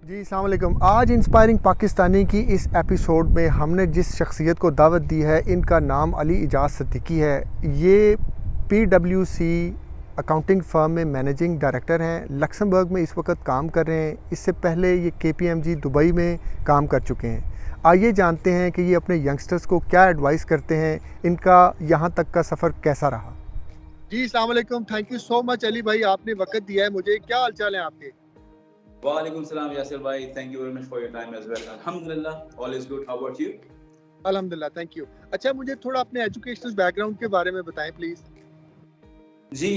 جی السلام علیکم. آج انسپائرنگ پاکستانی کی اس ایپیسوڈ میں ہم نے جس شخصیت کو دعوت دی ہے ان کا نام علی اعجاز صدیقی ہے. یہ PwC اکاؤنٹنگ فرم میں مینیجنگ ڈائریکٹر ہیں. لکسمبرگ میں اس وقت کام کر رہے ہیں. اس سے پہلے یہ KPMG دبئی میں کام کر چکے ہیں. آئیے جانتے ہیں کہ یہ اپنے ینگسٹرز کو کیا ایڈوائس کرتے ہیں, ان کا یہاں تک کا سفر کیسا رہا. جی السلام علیکم. Thank you so much Ali بھائی, آپ نے وقت دیا ہے مجھے. کیا حال چال ہیں آپ کے؟ وعلیکم السلام یاسر بھائی, thank you very much for your time as well. الحمدللہ, all is good. How about you? الحمدللہ, تھینک یو. اچھا, مجھے تھوڑا اپنے ایجوکیشنل بیک گراؤنڈ کے بارے میں بتائیں پلیز. جی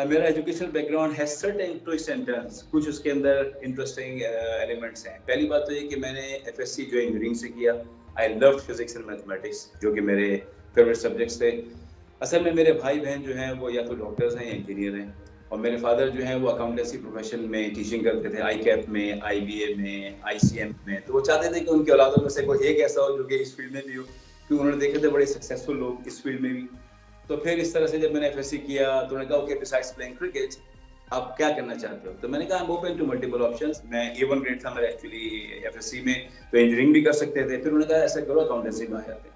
میرا ایجوکیشنل بیک گراؤنڈ ہے سرٹن ٹوسٹ اینڈ ٹرنس, کچھ اس کے اندر انٹرسٹنگ ایلیمنٹس ہیں. پہلی بات تو یہ کہ میں نے FSC جو انجینئرنگ سے کیا. آئی لو فزکس اینڈ میتھمیٹکس, جو کہ میرے فیوریٹ سبجیکٹس تھے. اصل میں میرے بھائی بہن جو ہیں وہ یا تو ڈاکٹرز ہیں یا انجینئر ہیں, اور میرے فادر جو ہیں وہ اکاؤنٹنسی پروفیشن میں ٹیچنگ کرتے تھے, ICAP میں, IBA میں, ICM میں. تو وہ چاہتے تھے کہ ان کی اولادوں میں سے کوئی ایک ایسا ہو جو کہ اس فیلڈ میں بھی ہو, کیونکہ انہوں نے دیکھے تھے بڑے سکسیزفل لوگ اس فیلڈ میں بھی. تو پھر اس طرح سے جب میں نے FSC کیا تو انہوں نے کہا اوکے بسائڈس پلئنگ کرکٹ آپ کیا کرنا چاہتے ہو. تو میں نے کہا I'm open to multiple options. میں A1 گریڈ تھا میرا ایکچولی FSC میں, تو انجینئرنگ بھی کر سکتے تھے. پھر انہوں نے کہا ایسا کرو اکاؤنٹنسی میں آ جاتے ہیں.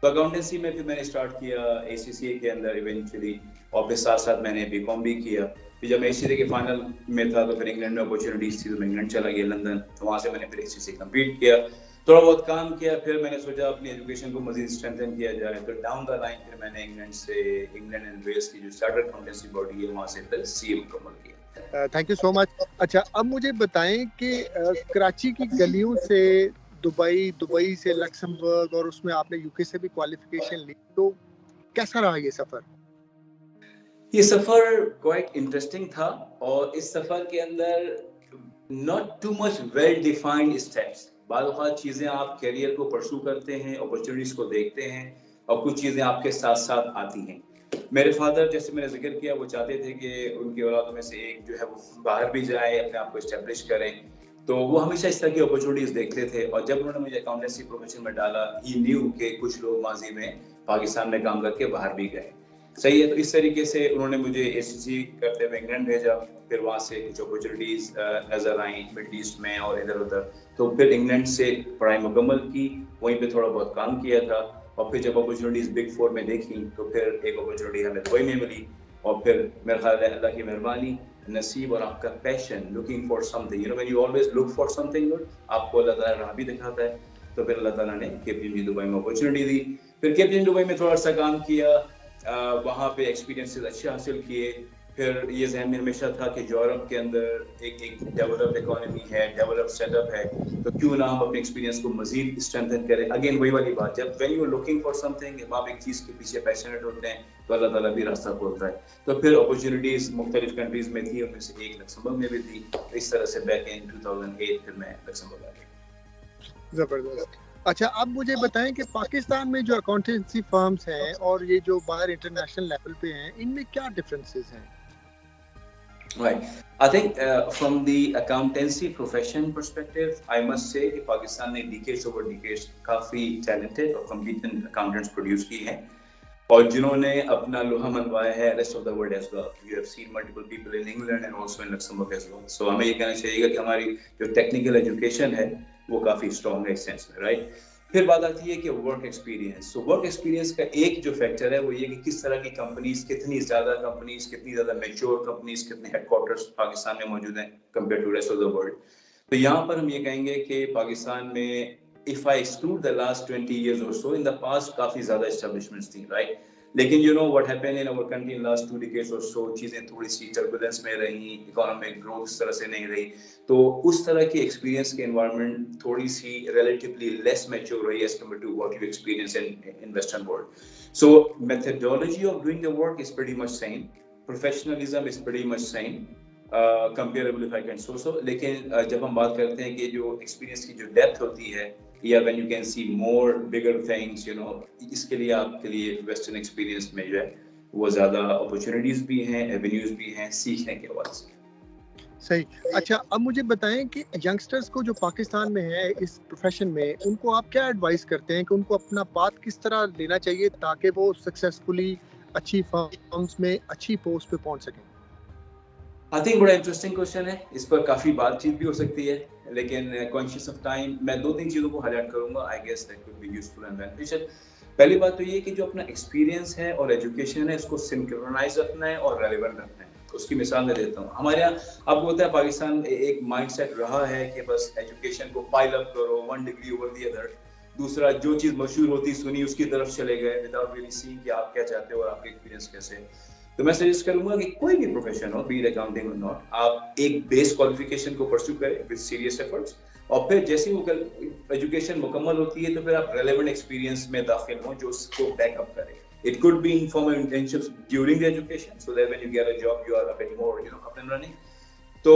تو اکاؤنٹنسی میں پھر میں نے اسٹارٹ کیا ACCA کے اندر ایونچولی, اور پھر ساتھ ساتھ میں نے BCom بھی کیا. پھر جب میں ACCA کے فائنل میں تھا تو پھر انگلینڈ میں اپرچونیٹیز تھی, تو میں انگلینڈ چلا گیا لندن. تو وہاں سے میں نے پھر ACCA کمپلیٹ کیا, تھوڑا بہت کام کیا. پھر میں نے سوچا اپنی ایجوکیشن کو مزید اسٹرینتھن کیا جائے, تو ڈاؤن دا لائن پھر میں نے انگلینڈ اینڈ ویلز کی جو چارٹرڈ اکاؤنٹنسی باڈی ہے وہاں سے پھر CA مکمل کیا. تھینک یو سو مچ. اچھا, اب مجھے بتائیں کہ کراچی کی گلیوں سے دبئی سے لکسمبرگ, اور اس میں آپ نے UK سے بھی کوالیفیکیشن لی, تو کیسا رہا یہ سفر؟ یہ سفر کوائٹ انٹرسٹنگ تھا, اور اس سفر کے اندر not too much well defined steps. بعض اوقات چیزیں آپ کیریئر کو پرسو کرتے ہیں, اپرچونیٹیز کو دیکھتے ہیں, اور کچھ چیزیں آپ کے ساتھ ساتھ آتی ہیں. میرے فادر, جیسے میں نے ذکر کیا, وہ چاہتے تھے کہ ان کی اولادوں میں سے ایک جو ہے وہ باہر بھی جائے, اپنے آپ کو اسٹیبلش کریں. تو وہ ہمیشہ اس طرح کی اپرچونیٹیز دیکھتے تھے, اور جب انہوں نے مجھے اکاؤنٹنسی پروفیشن میں ڈالا, ہی نیو کہ کچھ لوگ ماضی میں پاکستان میں کام کر کے باہر بھی گئے. صحیح ہے, تو اس طریقے سے انہوں نے مجھے ACC کرتے ہوئے انگلینڈ بھیجا. پھر وہاں سے کچھ اپرچونیٹیز نظر آئیں مڈل ایسٹ میں اور ادھر ادھر, تو پھر انگلینڈ سے پڑھائی مکمل کی, وہیں پہ تھوڑا بہت کام کیا تھا. اور پھر جب اپرچونیٹیز بگ فور میں دیکھی تو پھر ایک اپرچونیٹی ہمیں دبئی میں ملی. اور پھر میرا خیال ہے اللہ کی مہربانی, نصیب اور آپ کا passion, looking for something, when you always look for something good, آپ کو اللہ تعالیٰ راہ بھی دکھاتا ہے. تو پھر اللہ تعالیٰ نے KPMG دبئی میں اپرچونیٹی دی. پھر KPMG دبئی میں تھوڑا سا کام کیا, وہاں پہ ایکسپیرینسز اچھے حاصل کیے. پھر یہ ذہن میں ہمیشہ تھا کہ یورپ کے اندر ایک ڈیولپڈ اکانومی ہے, ڈیولپڈ سیٹ اپ ہے, تو کیوں نہ ہم اپنے ایکسپیرینس کو مزید اسٹرینتھن کریں. اگین وہی والی بات, جب when you looking for some thing, جب آپ ایک چیز کے پیچھے پیشنیٹ ہوتے ہیں تو اللہ تعالیٰ بھی راستہ کھولتا ہے. تو پھر اپرچونیٹیز مختلف کنٹریز میں تھی, ان میں سے ایک لکسمبرگ میں بھی تھی. اس طرح سے بیک ان 2008 پھر میں لکسمبرگ آ گیا. زبردست. اچھا, اب مجھے بتائیں کہ پاکستان میں جو اکاؤنٹنسی فرمز ہیں اور یہ جو باہر انٹرنیشنل لیول پہ ہیں, ان میں کیا ڈفرینسز ہیں؟ Right. I think from the accountancy profession perspective, I must say کہ پاکستان نے decades over decades کافی talented اور competent accountants produce کی ہیں, اور جنہوں نے اپنا لوہا منوایا ہے rest of the world as well. You have seen multiple people in England and also in Luxembourg as well. So ہمیں یہ کہنا چاہیے گا کہ ہماری جو technical education ہے وہ کافی strong ہے اس sense میں, right? پھر بات آتی ہے کہ work experience. So work experience کا ایک جو فیکٹر ہے وہ یہ کہ کس طرح کی کمپنیز, کتنی زیادہ کمپنیز, کتنی زیادہ میچور کمپنیز, کتنے ہیڈ کوارٹرز پاکستان میں موجود ہیں compare to rest of the world. تو یہاں پر ہم یہ کہیں گے کہ پاکستان میں if I exclude the last 20 years or so, in the past کافی زیادہ اسٹیبلشمنٹس تھیں, right? لیکن you know what happened in our country in last 2 decades or so, چیزیں تھوڑی سی ٹربولنس میں رہیں, اکانومک گروتھ اس طرح سے نہیں رہی, تو اس طرح کی ایکسپیرینس کے انوائرمنٹ تھوڑی سی ریلیٹیولی لیس میچور رہی as compared to what you experience in western world. So methodology of doing the work is pretty much same, professionalism is pretty much same, comparable if I can so so. لیکن جب ہم بات کرتے ہیں کہ جو experience کی جو ڈیپتھ ہوتی ہے, یا when you can see more bigger things, you know, اس کے لیے آپ کے لیے ویسٹرن ایکسپیرینس میں جو ہے وہ زیادہ اپرچونیٹیز بھی ہیں, ایونیوز بھی ہیں سیکھنے کے حوالے سے. صحیح. اچھا, اب مجھے بتائیں کہ ینگسٹرز کو جو پاکستان میں ہے اس پروفیشن میں, ان کو آپ کیا ایڈوائز کرتے ہیں کہ ان کو اپنا پاتھ کس طرح لینا چاہیے تاکہ وہ سکسیزفلی اچھی فرمز میں اچھی پوسٹ پہ پہنچ سکیں؟ آئی تھنک بڑا انٹرسٹنگ کوشچن ہے, اس پر کافی بات چیت بھی ہو سکتی ہے. لیکن کانشیس آف ٹائم میں 2-3 چیزوں کو ہائی لائٹ کروں گا, I guess that could be useful and beneficial. پہلی بات تو یہ کہ جو اپنا ایکسپیرینس ہے اور ایجوکیشن ہے اس کو سنکرونائز رکھنا ہے اور ریلیونٹ رکھنا ہے. اس کی مثال میں دیتا ہوں. ہمارے یہاں آپ کو ہوتا ہے پاکستان ایک مائنڈ سیٹ رہا ہے کہ بس ایجوکیشن کو پائل اپ کرو, 1 ڈگری اوور دی ادر. دوسرا جو چیز مشہور ہوتی سنی اس کی طرف چلے گئے وداؤٹ ریلی سینگ کہ آپ کیا چاہتے ہو اور آپ کا ایکسپیرینس کیسے ہے. تو میں سجیسٹ کروں گا کہ کوئی بھی پروفیشن ہو, بی اٹ اکاؤنٹنگ اور ناٹ, آپ ایک بیس کوالیفیکیشن کو پرسو کریں وتھ سیریس ایفرٹس, اور پھر جیسی وہ ایجوکیشن مکمل ہوتی ہے تو پھر آپ ریلیونٹ ایکسپیرینس میں داخل ہوں جو اس کو بیک اپ کرے. It could be informal internships during the education so that when you get a job you are a bit more up and running. تو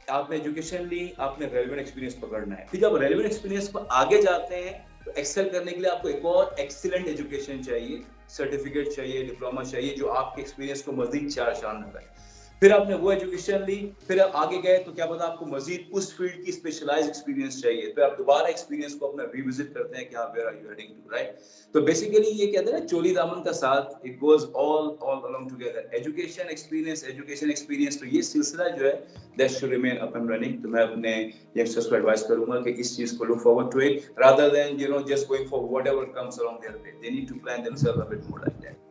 آپ نے ایجوکیشن لی, آپ نے ریلیونٹ ایکسپیرینس پکڑنا ہے. پھر جب ریلیونٹ ایکسپیرینس پر آگے جاتے ہیں تو ایکسل کرنے کے لیے آپ کو ایک اور ایکسیلنٹ ایجوکیشن چاہیے, سرٹیفکیٹ چاہیے, ڈپلوما چاہیے جو آپ کے ایکسپیرینس کو مزید 4 چاند لگائے. پھر آپ نے وہ ایجوکیشن لی, پھر آپ آگے گئے تو کیا پتا آپ کو مزید اس فیلڈ کی اسپیشلائز ایکسپیرینس چاہیے, پھر آپ دوبارہ ایکسپیرینس کو اپنا ریوزٹ کرتے ہیں کہ آپ where are you heading to, right. تو بیسیکلی یہ کہتے ہیں نا چولی دامن کا ساتھ, it goes all along together, education experience. تو یہ سلسلہ جو ہے that should remain up and running. تو میں اپنے یگسٹرز کو ایڈوائز کروں گا کہ اس چیز کو look forward to it rather than just going for whatever comes along their way. They need to plan themselves a bit more like that.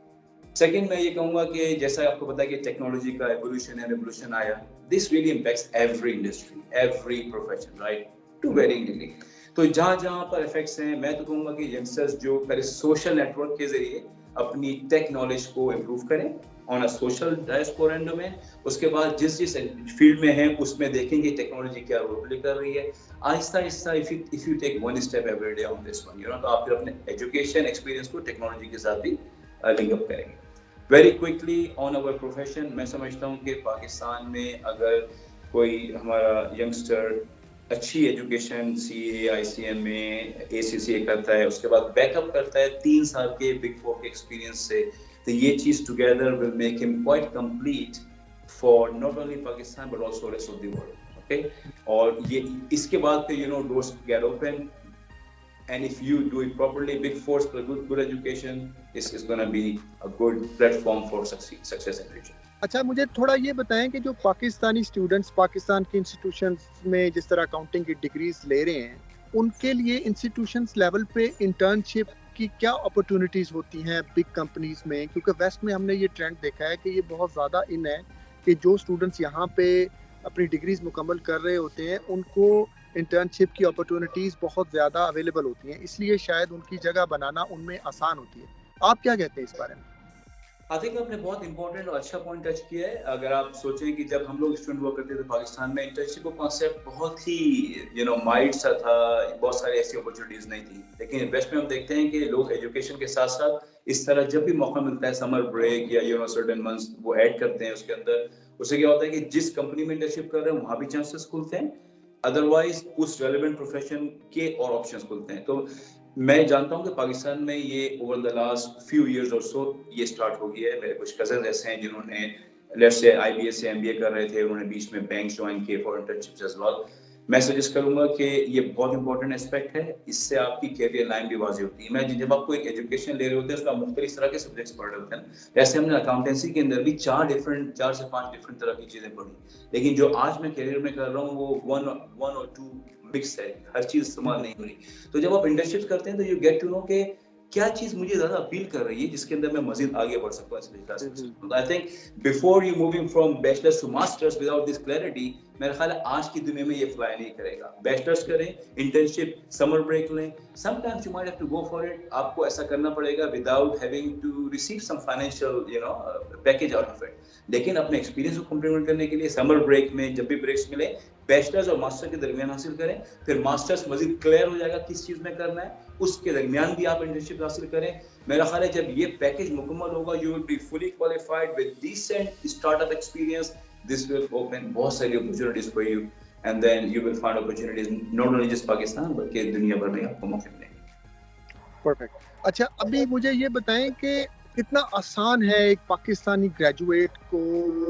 Second میں یہ کہوں گا کہ جیسا آپ کو پتا ہے کہ ٹیکنالوجی کا ایوولوشن ہے, ریوولوشن آیا, this really impacts every industry, every profession, right, to varying degree. تو جہاں جہاں پر افیکٹس ہیں میں تو کہوں گا کہ ینگسٹرز جو پہلے سوشل نیٹ ورک کے ذریعے اپنی ٹیک نالج کو امپروو کریں آن اے سوشل ڈائسپورا میں, اس کے بعد جس فیلڈ میں ہیں اس میں دیکھیں کہ ٹیکنالوجی کیا رول پلے کر رہی ہے. آہستہ آہستہ if you take one step every day on this one, تو آپ پھر اپنے ایجوکیشن ایکسپیرینس کو ٹیکنالوجی کے ساتھ بھی لنک اپ کریں گے. ویری کوئکلی آن اوور پروفیشن, میں سمجھتا ہوں کہ پاکستان میں اگر کوئی ہمارا ینگسٹر اچھی ایجوکیشن سی اے, آئی سی ایم میں, اے سی سی اے کرتا ہے, اس کے بعد بیک اپ کرتا ہے 3 سال کے بگ 4 کے ایکسپیرینس سے, تو یہ چیز ٹوگیدر ول میک ہم quite complete for not only Pakistan but also rest of the world. Okay, اور یہ اس کے بعد پھر doors get open. And if you do it properly, Big Four for good education is going to be a good platform for success in future. اچھا مجھے تھوڑا یہ بتائیں کہ جو پاکستانی اسٹوڈنٹس پاکستان کی انسٹیٹیوشنز میں جس طرح اکاؤنٹنگ کی ڈگریز لے رہے ہیں, ان کے لیے انسٹیٹیوشنز لیول پہ انٹرنشپ کی کیا اپرچونیٹیز ہوتی ہیں بگ کمپنیز میں؟ کیونکہ ویسٹ میں ہم نے یہ ٹرینڈ دیکھا ہے کہ یہ بہت زیادہ ان ہے کہ جو اسٹوڈنٹس یہاں پہ اپنی ڈگریز مکمل کر رہے ہوتے ہیں ان کو انٹرنشپ کی اپرچونیٹیز بہت زیادہ اویلیبل ہوتی ہیں, اس لیے شاید ان کی جگہ بنانا ان میں آسان ہوتی ہے. آپ کیا کہتے ہیں اس بارے میں؟ I think آپ نے بہت امپورٹنٹ اور اچھا پوائنٹ ٹچ کیا ہے. اگر آپ سوچیں کہ جب ہم لوگ اسٹوڈنٹ ہوا کرتے تھے پاکستان میں, انٹرنشپ کا کانسیپٹ بہت ہی مائلڈ سا تھا, بہت ساری ایسی اپرچونیٹیز نہیں تھی. لیکن ویسٹ میں ہم دیکھتے ہیں کہ لوگ ایجوکیشن کے ساتھ ساتھ اس طرح جب بھی موقع ملتا ہے سمر بریک یا سرٹن منتھس وہ ایڈ کرتے ہیں اس کے اندر. اس سے کیا ہوتا ہے کہ جس کمپنی میں انٹرنشپ کر رہے ہیں وہاں بھی چانسز کھلتے ہیں, ادروائز اس ریلیونٹ پروفیشن کے اور آپشنس کھلتے ہیں. تو میں جانتا ہوں کہ پاکستان میں یہ over the last few years اور سو یہ اسٹارٹ ہو گیا ہے. میرے کچھ کزنز ایسے ہیں جنہوں نے let's say I B S سے ایم بی اے کر رہے تھے, انہوں نے بیچ میں بینک جوائن کیے فار انٹرنشپس ایز ویل. میں سجیسٹ کروں گا کہ یہ بہت امپورٹنٹ اسپیکٹ ہے, اس سے آپ کی کیریئر لائن بھی واضح ہوتی ہے. میں جب آپ کو ایک ایجوکیشن لے رہے ہوتے ہیں اس میں مختلف طرح کے سبجیکٹس پڑھ رہے ہوتے ہیں. جیسے ہم نے اکاؤنٹنسی کے اندر بھی 4 سے 5 ڈفرنٹ طرح کی چیزیں پڑھی, لیکن جو آج میں کیریئر میں کر رہا ہوں وہ 1 اور 2 مکس ہے, ہر چیز استعمال نہیں ہو رہی. تو جب آپ انٹرنشپ کرتے ہیں تو یو گیٹ ٹو نو کہ کیا چیز مجھے زیادہ اپیل کر رہی ہے جس کے اندر میں مزید آگے بڑھ سکتا ہوں. I think before you moving from bachelor's to master's without this clarity, میرا خیال ہے آج کی دنیا میں یہ فلائی نہیں کرے گا. بیچلرس کریں, انٹرنشپ, سمر بریک لیں, sometimes you might have to go for it. آپ کو ایسا کرنا پڑے گا without having to receive some financial package out of it. لیکن اپنے ایکسپیرینس کو کمپلیمنٹ کرنے کے لیے سمر بریک میں جب بھی بریکس ملے بیچلرز اور ماسٹر کے درمیان حاصل کریں. پھر ماسٹرز مزید کلیئر ہو جائے گا کس چیز میں کرنا ہے, اس کے درمیان بھی آپ انٹرنشپ حاصل کریں. میرا خیال ہے جب یہ پیکج مکمل ہوگا you will be fully qualified with decent start up experience. This will open بہت ساری opportunities for you and then you will find opportunities not only just Pakistan بلکہ دنیا بھر میں آپ کو موقع ملیں گے. پرفیکٹ. اچھا ابھی مجھے یہ بتائیں کہ کتنا آسان ہے ایک پاکستانی گریجویٹ کو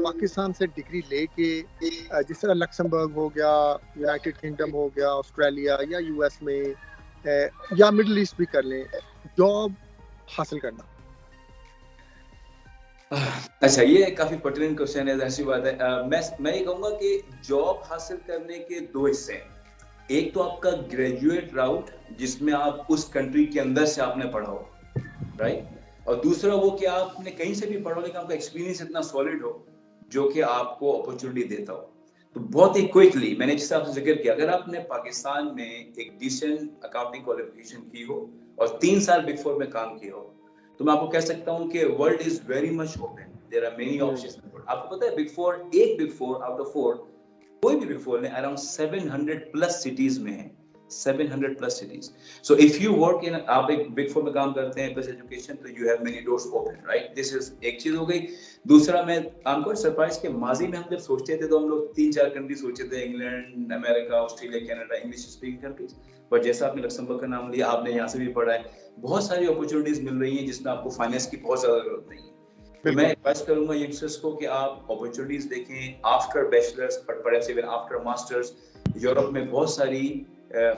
پاکستان سے ڈگری لے کے جس طرح لکسمبرگ ہو گیا, یونائٹڈ کنگڈم ہو گیا, آسٹریلیا یا یو ایس میں یا مڈل ایسٹ بھی کر لیں, جاب حاصل کرنا؟ اچھا یہ کافی پرٹیننٹ کوشچن ہے, ایسی بات ہے. میں یہ کہوں گا کہ جاب حاصل کرنے کے 2 حصے ہیں. ایک تو آپ کا گریجویٹ راؤٹ جس میں آپ اس کنٹری کے اندر سے آپ نے پڑھا ہو، رائٹ، اور دوسرا وہ کہ آپ نے کہیں سے بھی پڑھا ہو لیکن آپ کا ایکسپیرینس اتنا سالڈ ہو جو کہ آپ کو اپرچونٹی دیتا ہو. تو بہت ہی کوئکلی میں نے جس سے آپ سے ذکر کیا، اگر آپ نے پاکستان میں ایک ڈیسنٹ اکاؤنٹنگ کوالیفیکیشن کی ہو اور 3 سال بگ فور میں کام کیا ہو، تو میں آپ کو کہہ سکتا ہوں کہ world is very much open. There are many options. آپ کو پتا ہے بگ فور، ایک بگ فور آؤٹ آف 4، کوئی بھی بگ فور نے اراؤنڈ 700 پلس سٹیز میں ہے. 700 plus cities. So if you work in, آپ ایک بگ فور میں کام کرتے ہیں پلس ایجوکیشن، تو you have many doors open, right. This is ایک چیز ہو گئی. دوسرا میں آپ کو سرپرائز کہ ماضی میں ہم جب سوچتے تھے تو ہم لوگ 3-4 کنٹری سوچے تھے، England, America, Australia, Canada, English speaking countries. But جیسا آپ نے لکسمبرگ کا نام لیا، آپ نے یہاں سے بھی پڑھا ہے، بہت ساری اپرچونیٹیز مل رہی ہیں جس میں آپ کو فائنینس کی بہت زیادہ ضرورت نہیں ہے. تو میں ایڈوائز کروں گا ینگسٹرس کو کہ آپ اپرچونیٹیز دیکھیں after bachelors, but perhaps even after masters. Europe میں بہت ساری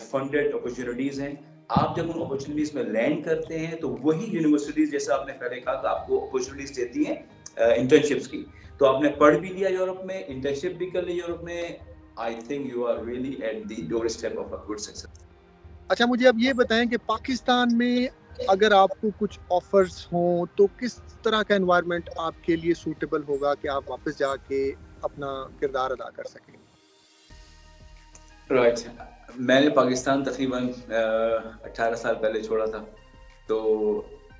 فنڈڈ اپرچونیٹیز ہیں. آپ جب ان اپرچونیٹیز میں لینڈ کرتے ہیں تو وہی یونیورسٹیز، جیسا آپ نے پہلے کہا، کہ آپ کو اپرچونیٹیز دیتی ہیں انٹرنشپس کی. تو آپ نے پڑھ بھی لیا یورپ میں، انٹرنشپ بھی کر لی یورپ میں، I think you are really at the doorstep of a good success. اچھا مجھے اب یہ بتائیں کہ پاکستان میں اگر آپ کو کچھ آفرز ہوں تو کس طرح کا انوائرمنٹ آپ کے لیے سوٹیبل ہوگا کہ آپ واپس جا کے اپنا کردار ادا کر سکیں؟ رائٹ. میں نے پاکستان تقریباً 18 سال پہلے چھوڑا تھا، تو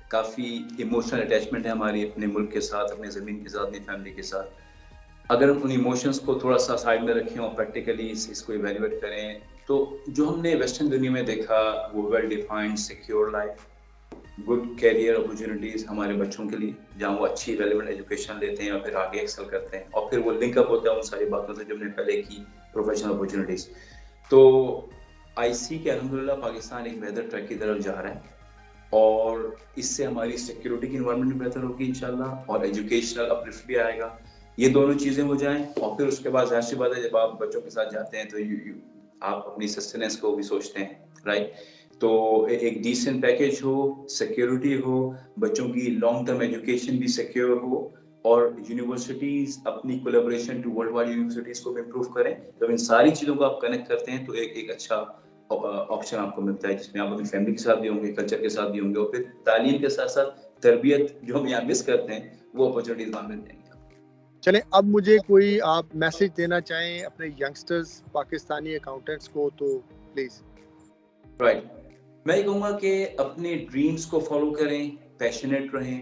کافی ایموشنل اٹیچمنٹ ہے ہماری اپنے ملک کے ساتھ، اپنے زمین کے ساتھ، اپنی فیملی کے ساتھ. اگر ہم ان ایموشنس کو تھوڑا سا سائڈ میں رکھیں اور پریکٹیکلی اس کو ایویلیویٹ کریں، تو جو ہم نے ویسٹرن دنیا میں دیکھا وہ well defined secure life, good career opportunities ہمارے بچوں کے لیے، جہاں وہ اچھی ریلیونٹ ایجوکیشن لیتے ہیں اور پھر آگے ایکسل کرتے ہیں، اور پھر وہ لنک اپ ہوتا ہے ان ساری باتوں سے جو ہم نے پہلے کی، پروفیشنل اپرچونیٹیز. تو آئی سی کہ الحمدللہ پاکستان ایک بہتر ٹریک کی طرف جا رہا ہے، اور اس سے ہماری سیکیورٹی کی انوائرمنٹ بھی بہتر ہوگی انشاءاللہ، اور ایجوکیشنل اپلفٹ بھی آئے گا. یہ دونوں چیزیں ہو جائیں، اور پھر اس کے بعد ظاہر سی بات ہے جب آپ بچوں کے ساتھ جاتے ہیں تو آپ اپنی سسٹیننس کو بھی سوچتے ہیں، رائٹ. تو ایک ڈیسنٹ پیکیج ہو، سیکیورٹی ہو، بچوں کی لانگ ٹرم ایجوکیشن بھی سیکیور ہو، اور یونیورسٹیز اپنی collaboration to world wide universities کو بھی امپروو کریں. جب ان ساری چیزوں کو آپ کنیکٹ کرتے ہیں تو ایک اچھا آپشن آپ کو ملتا ہے، جس میں آپ اپنی فیملی کے ساتھ بھی ہوں گے، کلچر کے ساتھ بھی ہوں گے، اور پھر تعلیم کے ساتھ ساتھ تربیت جو ہم یہاں مس کرتے ہیں وہ اپرچونیٹیز وہاں مل جائیں گی. چلیں اب مجھے کوئی آپ میسج دینا چاہیں اپنے ینگسٹرز پاکستانی اکاؤنٹنٹس کو تو پلیز. رائٹ. میں یہ کہوں گا کہ اپنے ڈریمز کو فالو کریں، پیشنیٹ رہیں،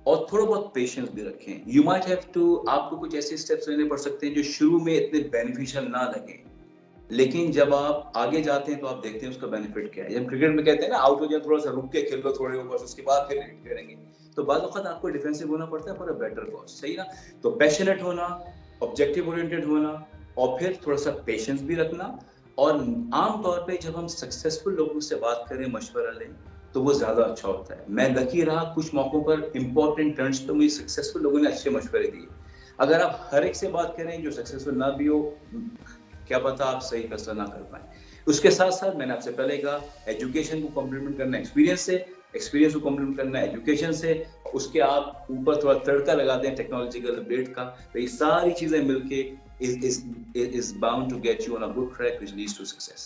اور تھوڑا بہت پیشنس بھی رکھیں. یو مائٹ ہیو ٹو، آپ کو کچھ ایسے اسٹیپس لینے پڑ سکتے ہیں جو شروع میں اتنے بینیفیشل نہ لگیں، لیکن جب آپ آگے جاتے ہیں تو آپ دیکھتے ہیں اس کا بینیفٹ کیا ہے. جب کرکٹ میں کہتے ہیں نا آؤٹ ہو جائے تھوڑا سا رک کے کھیل لو تھوڑے اوورز، اس کے بعد پھر ہٹ کریں گے، تو بعض اوقات آپ کو ڈیفینسو ہونا پڑتا ہے فار اے بیٹر کاز، صحیح نا. تو پیشنیٹ ہونا، آبجیکٹیو اورینٹڈ ہونا، اور پھر تھوڑا سا پیشنس بھی رکھنا. اور عام طور پہ جب ہم سکسیسفل لوگوں سے بات کریں، مشورہ لیں، تو وہ زیادہ اچھا ہوتا ہے. میں لکی رہا، کچھ موقعوں پر امپورٹنٹ ٹرنس پہ مجھے سکسیسفل لوگوں نے اچھے مشورے دیے. اگر آپ ہر ایک سے بات کریں جو سکسیسفل نہ بھی ہو، کیا پتا آپ صحیح فیصلہ نہ کر پائیں. اس کے ساتھ ساتھ میں نے آپ سے پہلے کہا، ایجوکیشن کو کمپلیمنٹ کرنا ایکسپیرینس سے، ایکسپیرینس کو کمپلیمنٹ کرنا ایجوکیشن سے، اس کے آپ اوپر تھوڑا تڑکا لگا دیں ٹیکنالوجیکل اپڈیٹ کا، تو یہ ساری چیزیں مل کے is bound to get you on a good track which leads to success.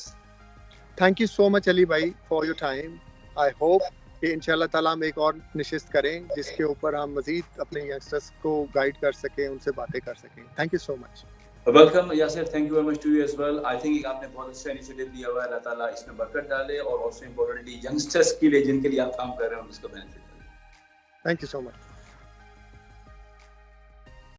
Thank you so much Ali بھائی for your time. I hope کہ ان شاء اللہ تعالیٰ ہم ایک اور نشست کریں جس کے اوپر ہم مزید اپنے ینگسٹرس کو گائیڈ کر سکیں، ان سے باتیں کر سکیں. Thank you so much. Welcome Yasir, thank you very much to you as well. I think آپ نے بہت اچھا انیشیٹو لیا ہوا ہے، اللہ تعالیٰ اس میں برکت ڈالے، اور آلسو امپورٹنٹلی ینگسٹرس کے لیے جن کے لیے آپ کام کر رہے ہیں اس کا بینیفٹ ملے. Thank you so much.